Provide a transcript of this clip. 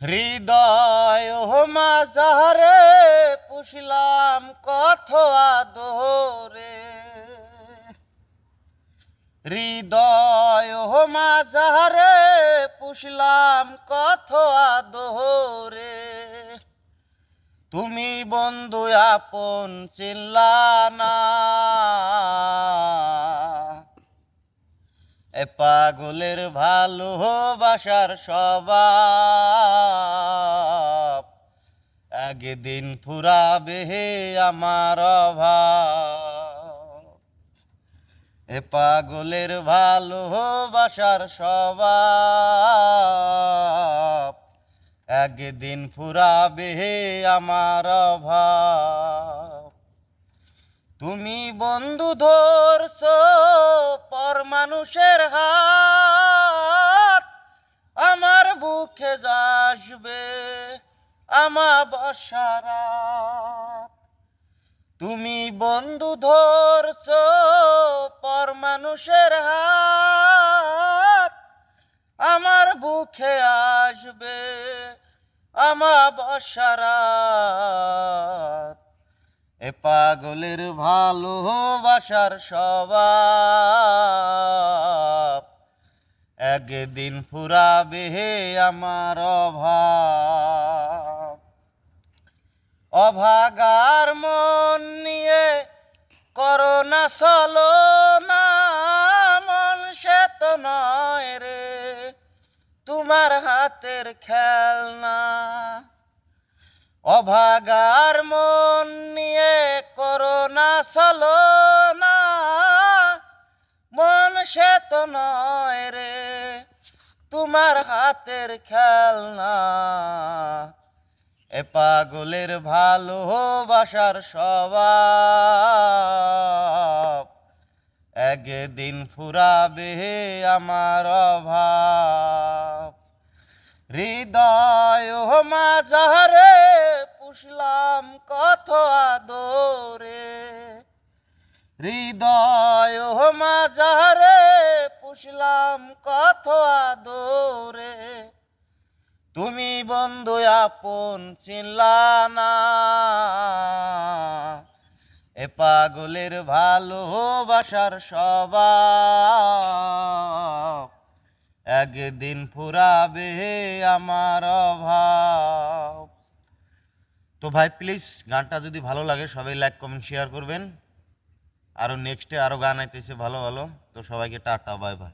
হৃদয় মাঝারে পুষলাম কত আদরে, হৃদয় মাঝারে পুষলাম কত আদরে। তুমি বন্ধু আপন চিনলা না, এ পাগলের ভালোবাসার স্বভাব একদিন ফুরাবে আমার অভাব। এ পাগলের ভালোবাসার স্বভাব একদিন ফুরাবে আমার অভাব। তুমি বন্ধু ধরছো পর মানুষের হাত, আমার বুকে যাসবে আমাবস্যার রাত। তুমি বন্ধু ধরছো পর মানুষের হাত, আমার বুকে আসবে আমাবস্যার রাত। এ পাগলের ভালোবাসার স্বভাব একদিন ফুরাবে আমার অভাব। অভাগার মন নিয়ে করো না চলো না, মন সে তো নয় রে তোমার হাতের খেলনা। অভাগার মন নিয়ে করো না চলো না, মন সে তো নয় রে তোমার হাতের খেলনা। এ পাগলের ভালোবাসার স্বভাব একদিন ফুরাবে আমার অভাব। হৃদয় মাঝারে পুষলাম কত আদরে, হৃদয় মাঝারে পুষলাম কত আদরে। তুমি বন্ধু আপন চিনলা না, এ পাগলের ভালোবাসার স্বভাব একদিন ফুরাবে আমার অভাব। তো ভাই প্লিজ গানটা যদি ভালো লাগে সবাই লাইক কমেন্ট শেয়ার করবেন। আরো নেক্সটে আরো গান আইতেছে ভালো ভালো। তো সবাইকে টাটা, বাই বাই।